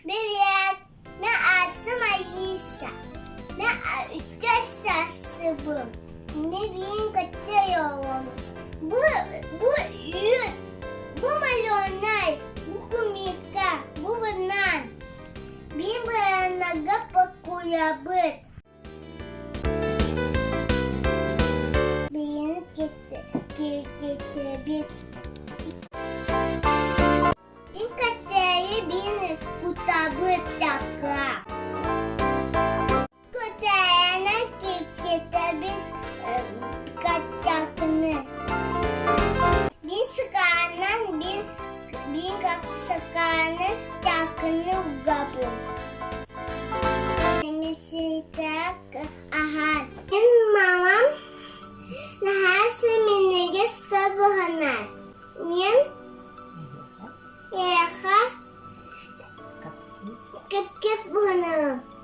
Привет! Ben Ariша. Ben 3 yaşlıyım. Ne bileyim kaçıyorum. Bu yün. Bu malonlar. Bu kumika. Bu banan. Bir baranaga pakulabıt. Beni getir. Bir kateri beni kutabıt takla. Kutarana getir kaçakını. Bir sıkanın bir sıkanın takını ugabı. Misirtak ahad. Ben mamam nahası minege stabuhanar. Men yaha kep buhanarım.